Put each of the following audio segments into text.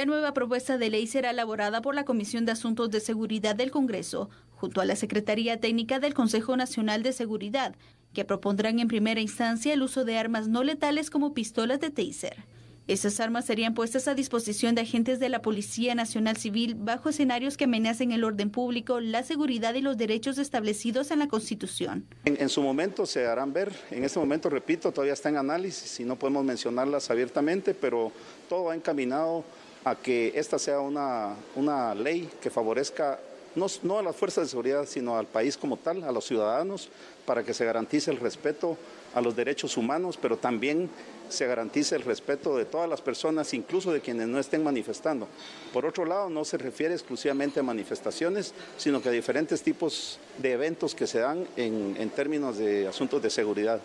La nueva propuesta de ley será elaborada por la Comisión de Asuntos de Seguridad del Congreso, junto a la Secretaría Técnica del Consejo Nacional de Seguridad, que propondrán en primera instancia el uso de armas no letales como pistolas de taser. Esas armas serían puestas a disposición de agentes de la Policía Nacional Civil bajo escenarios que amenacen el orden público, la seguridad y los derechos establecidos en la Constitución. En su momento se harán ver, en este momento, repito, todavía está en análisis y no podemos mencionarlas abiertamente, pero todo va encaminado a que esta sea una ley que favorezca no a las fuerzas de seguridad, sino al país como tal, a los ciudadanos, para que se garantice el respeto a los derechos humanos, pero también se garantice el respeto de todas las personas, incluso de quienes no estén manifestando. Por otro lado, no se refiere exclusivamente a manifestaciones, sino que a diferentes tipos de eventos que se dan en términos de asuntos de seguridad.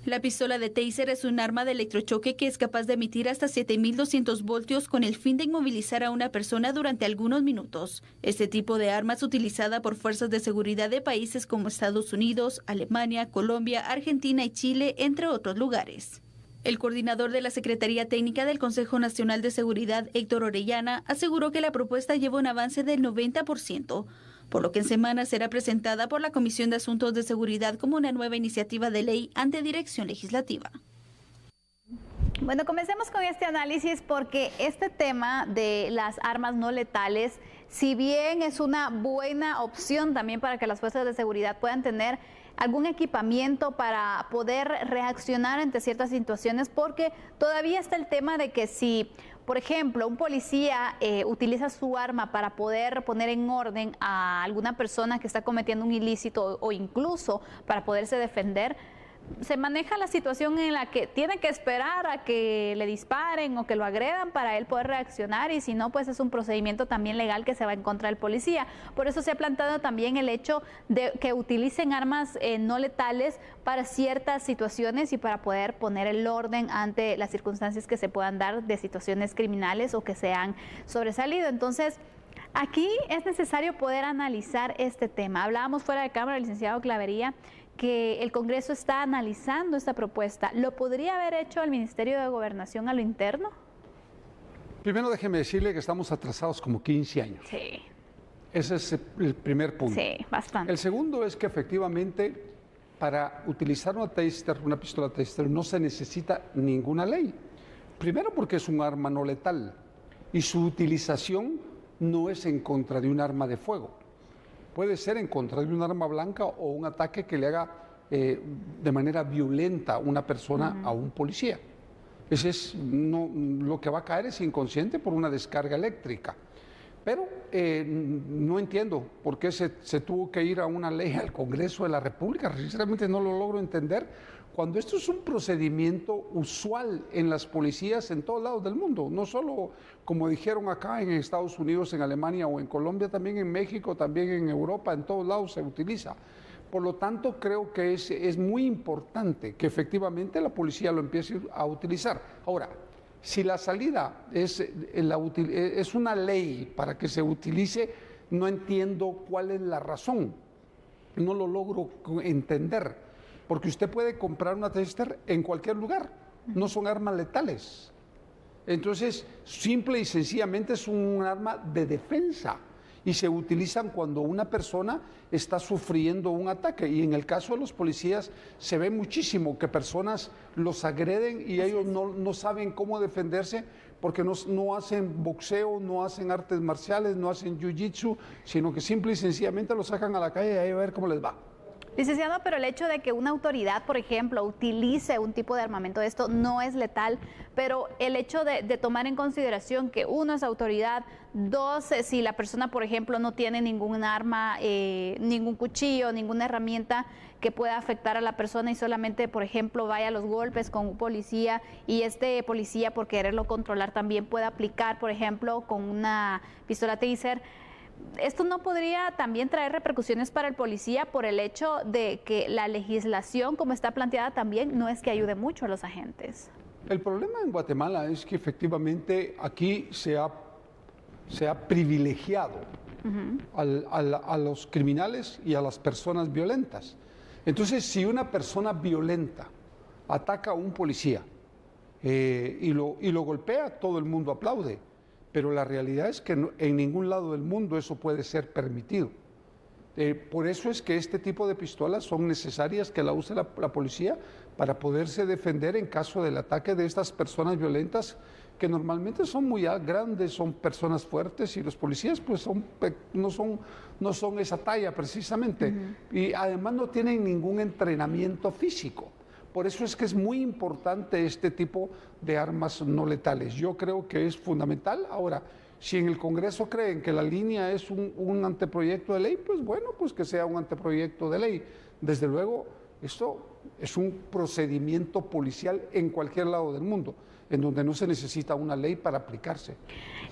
La pistola de taser es un arma de electrochoque que es capaz de emitir hasta 7.200 voltios con el fin de inmovilizar a una persona durante algunos minutos. Este tipo de arma es utilizada por fuerzas de seguridad de países como Estados Unidos, Alemania, Colombia, Argentina y Chile, entre otros lugares. El coordinador de la Secretaría Técnica del Consejo Nacional de Seguridad, Héctor Orellana, aseguró que la propuesta lleva un avance del 90%, por lo que en semanas será presentada por la Comisión de Asuntos de Seguridad como una nueva iniciativa de ley ante dirección legislativa. Bueno, comencemos con este análisis porque este tema de las armas no letales, si bien es una buena opción también para que las fuerzas de seguridad puedan tener algún equipamiento para poder reaccionar ante ciertas situaciones, porque todavía está el tema de que si, por ejemplo, un policía utiliza su arma para poder poner en orden a alguna persona que está cometiendo un ilícito o incluso para poderse defender, se maneja la situación en la que tiene que esperar a que le disparen o que lo agredan para él poder reaccionar, y si no, pues es un procedimiento también legal que se va en contra del policía. Por eso se ha planteado también el hecho de que utilicen armas no letales para ciertas situaciones y para poder poner el orden ante las circunstancias que se puedan dar de situaciones criminales o que se han sobresalido. Entonces, aquí es necesario poder analizar este tema. Hablábamos fuera de cámara, el licenciado Clavería, que el Congreso está analizando esta propuesta. ¿Lo podría haber hecho el Ministerio de Gobernación a lo interno? Primero déjeme decirle que estamos atrasados como 15 años. Sí. Ese es el primer punto. Sí, bastante. El segundo es que efectivamente para utilizar una pistola taser no se necesita ninguna ley. Primero porque es un arma no letal y su utilización no es en contra de un arma de fuego. Puede ser en contra de un arma blanca o un ataque que le haga de manera violenta una persona a un policía. Ese es, lo que va a caer es inconsciente por una descarga eléctrica. Pero no entiendo por qué se tuvo que ir a una ley al Congreso de la República. Sinceramente no lo logro entender, cuando esto es un procedimiento usual en las policías en todos lados del mundo, no solo como dijeron acá en Estados Unidos, en Alemania o en Colombia, también en México, también en Europa, en todos lados se utiliza. Por lo tanto, creo que es muy importante que efectivamente la policía lo empiece a utilizar. Ahora, si la salida es una ley para que se utilice, no entiendo cuál es la razón. No lo logro entender. Porque usted puede comprar una taser en cualquier lugar. No son armas letales. Entonces, simple y sencillamente es un arma de defensa. Y se utilizan cuando una persona está sufriendo un ataque. Y en el caso de los policías se ve muchísimo que personas los agreden y ellos no saben cómo defenderse porque no hacen boxeo, no hacen artes marciales, no hacen jiu-jitsu, sino que simple y sencillamente los sacan a la calle y ahí a ver cómo les va. Licenciado, pero el hecho de que una autoridad, por ejemplo, utilice un tipo de armamento de esto no es letal, pero el hecho de tomar en consideración que uno es autoridad, dos, si la persona, por ejemplo, no tiene ningún arma, ningún cuchillo, ninguna herramienta que pueda afectar a la persona y solamente, por ejemplo, vaya a los golpes con un policía y este policía, por quererlo controlar, también puede aplicar, por ejemplo, con una pistola taser. ¿Esto no podría también traer repercusiones para el policía por el hecho de que la legislación, como está planteada también, no es que ayude mucho a los agentes? El problema en Guatemala es que efectivamente aquí se ha privilegiado a los criminales y a las personas violentas. Entonces, si una persona violenta ataca a un policía y lo golpea, todo el mundo aplaude. pero la realidad es que en ningún lado del mundo eso puede ser permitido. Por eso es que este tipo de pistolas son necesarias que la use la policía para poderse defender en caso del ataque de estas personas violentas, que normalmente son muy grandes, son personas fuertes, y los policías pues no son esa talla precisamente. Y además no tienen ningún entrenamiento físico. Por eso es que es muy importante este tipo de armas no letales. Yo creo que es fundamental. Ahora, si en el Congreso creen que la línea es un anteproyecto de ley, pues bueno, pues que sea un anteproyecto de ley. Desde luego, esto es un procedimiento policial en cualquier lado del mundo, en donde no se necesita una ley para aplicarse.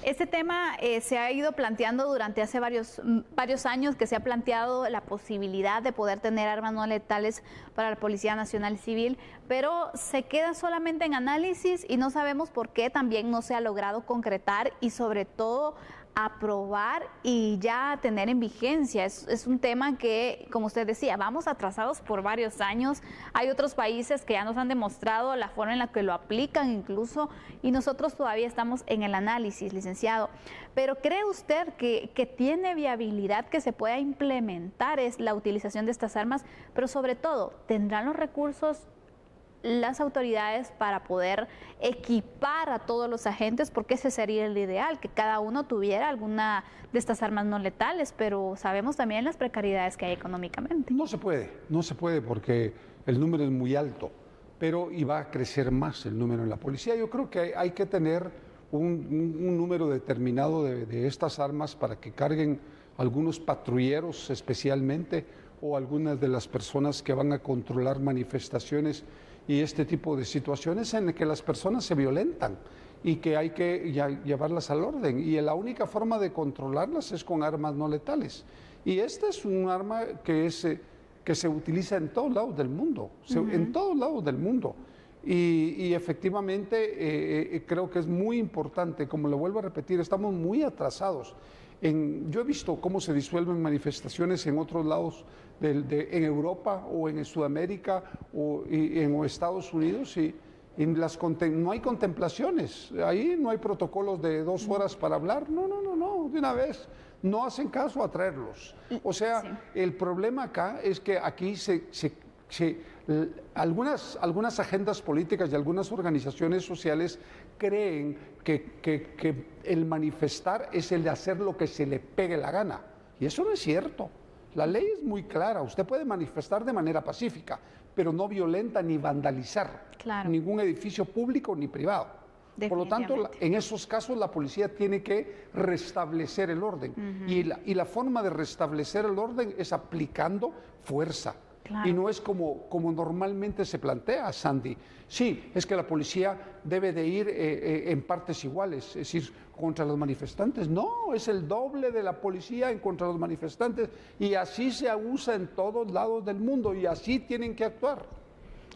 Este tema se ha ido planteando durante hace varios años, que se ha planteado la posibilidad de poder tener armas no letales para la Policía Nacional Civil, pero se queda solamente en análisis y no sabemos por qué también no se ha logrado concretar y sobre todo aprobar y ya tener en vigencia. Es un tema que, como usted decía, vamos atrasados por varios años. Hay otros países que ya nos han demostrado la forma en la que lo aplican incluso, y nosotros todavía estamos en el análisis, licenciado. Pero ¿cree usted que tiene viabilidad que se pueda implementar la utilización de estas armas? Pero sobre todo, ¿tendrán los recursos las autoridades para poder equipar a todos los agentes? Porque ese sería el ideal, que cada uno tuviera alguna de estas armas no letales, pero sabemos también las precariedades que hay económicamente. No se puede porque el número es muy alto, pero y va a crecer más el número en la policía. Yo creo que hay que tener un número determinado de estas armas para que carguen algunos patrulleros especialmente, o algunas de las personas que van a controlar manifestaciones y este tipo de situaciones en las que las personas se violentan y que hay que llevarlas al orden. Y la única forma de controlarlas es con armas no letales. Y esta es un arma que se utiliza en todos lados del mundo, en todos lados del mundo. Y efectivamente creo que es muy importante, como lo vuelvo a repetir, estamos muy atrasados. Yo he visto cómo se disuelven manifestaciones en otros lados, en Europa o en Sudamérica o en Estados Unidos, y no hay contemplaciones, ahí no hay protocolos de 2 horas para hablar, no, de una vez, no hacen caso a traerlos. O sea, sí. El problema acá es que aquí algunas agendas políticas y algunas organizaciones sociales creen que el manifestar es el de hacer lo que se le pegue la gana, y eso no es cierto. La ley es muy clara, usted puede manifestar de manera pacífica, pero no violenta ni vandalizar ningún edificio público ni privado. Por lo tanto, en esos casos la policía tiene que restablecer el orden, y la forma de restablecer el orden es aplicando fuerza. Claro. Y no es como normalmente se plantea, Sandy. Sí, es que la policía debe de ir en partes iguales, es decir, contra los manifestantes. No, es el doble de la policía en contra los manifestantes, y así se usa en todos lados del mundo, y así tienen que actuar.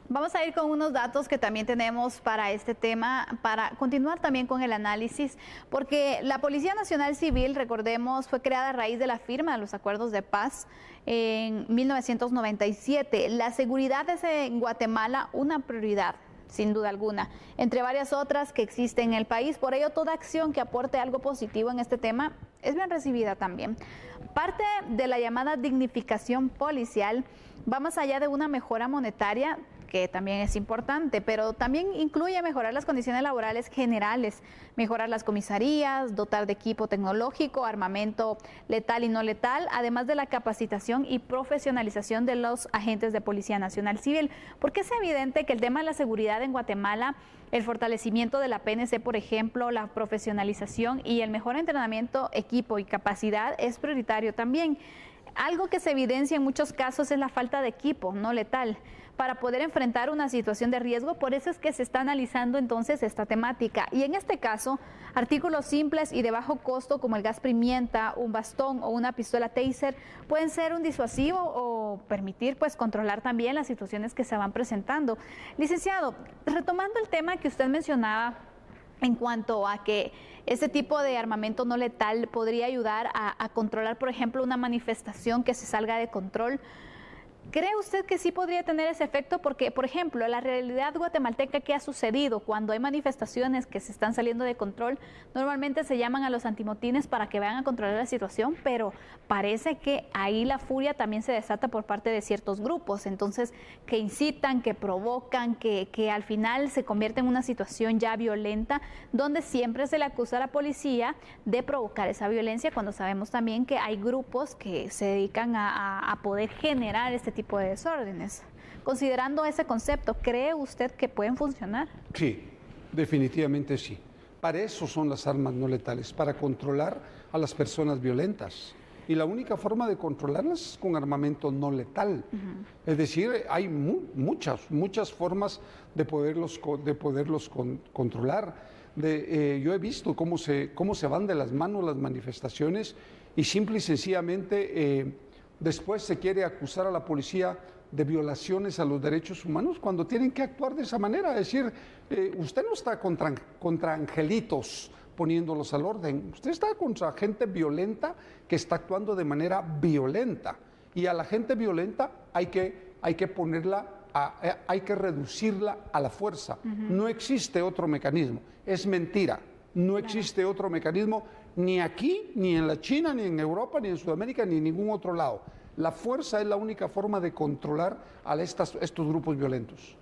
Vamos a ir con unos datos que también tenemos para este tema, para continuar también con el análisis, porque la Policía Nacional Civil, recordemos, fue creada a raíz de la firma de los acuerdos de paz en 1997. La seguridad es en Guatemala una prioridad, sin duda alguna, entre varias otras que existen en el país. Por ello, toda acción que aporte algo positivo en este tema es bien recibida también. Parte de la llamada dignificación policial va más allá de una mejora monetaria, que también es importante, pero también incluye mejorar las condiciones laborales generales, mejorar las comisarías, dotar de equipo tecnológico, armamento letal y no letal, además de la capacitación y profesionalización de los agentes de Policía Nacional Civil, porque es evidente que el tema de la seguridad en Guatemala, el fortalecimiento de la PNC, por ejemplo, la profesionalización y el mejor entrenamiento, equipo y capacidad es prioritario también. Algo que se evidencia en muchos casos es la falta de equipo no letal para poder enfrentar una situación de riesgo. Por eso es que se está analizando entonces esta temática. Y en este caso, artículos simples y de bajo costo como el gas pimienta, un bastón o una pistola taser pueden ser un disuasivo o permitir pues controlar también las situaciones que se van presentando. Licenciado, retomando el tema que usted mencionaba en cuanto a que este tipo de armamento no letal podría ayudar a controlar, por ejemplo, una manifestación que se salga de control. ¿Cree usted que sí podría tener ese efecto? Porque, por ejemplo, la realidad guatemalteca, ¿qué ha sucedido? Cuando hay manifestaciones que se están saliendo de control, normalmente se llaman a los antimotines para que vayan a controlar la situación, pero parece que ahí la furia también se desata por parte de ciertos grupos, entonces, que incitan, que provocan, que al final se convierte en una situación ya violenta, donde siempre se le acusa a la policía de provocar esa violencia, cuando sabemos también que hay grupos que se dedican a poder generar este tipo de desórdenes. Considerando ese concepto, ¿cree usted que pueden funcionar? Sí, definitivamente sí. Para eso son las armas no letales, para controlar a las personas violentas. Y la única forma de controlarlas es con armamento no letal. Es decir, hay muchas formas de poderlos controlar. Yo he visto cómo se van de las manos las manifestaciones y simple y sencillamente después se quiere acusar a la policía de violaciones a los derechos humanos cuando tienen que actuar de esa manera. Es decir, usted no está contra angelitos poniéndolos al orden, usted está contra gente violenta que está actuando de manera violenta. Y a la gente violenta hay que ponerla, hay que reducirla a la fuerza. No existe otro mecanismo, es mentira. No existe otro mecanismo ni aquí, ni en la China, ni en Europa, ni en Sudamérica, ni en ningún otro lado. La fuerza es la única forma de controlar a estos grupos violentos.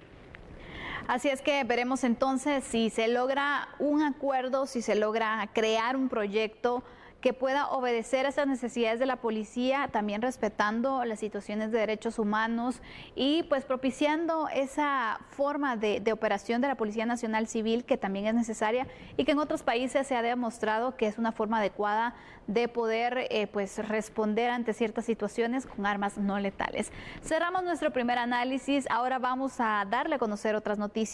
Así es que veremos entonces si se logra un acuerdo, si se logra crear un proyecto que pueda obedecer a esas necesidades de la policía, también respetando las situaciones de derechos humanos y pues propiciando esa forma de operación de la Policía Nacional Civil que también es necesaria y que en otros países se ha demostrado que es una forma adecuada de poder pues responder ante ciertas situaciones con armas no letales. Cerramos nuestro primer análisis, ahora vamos a darle a conocer otras noticias.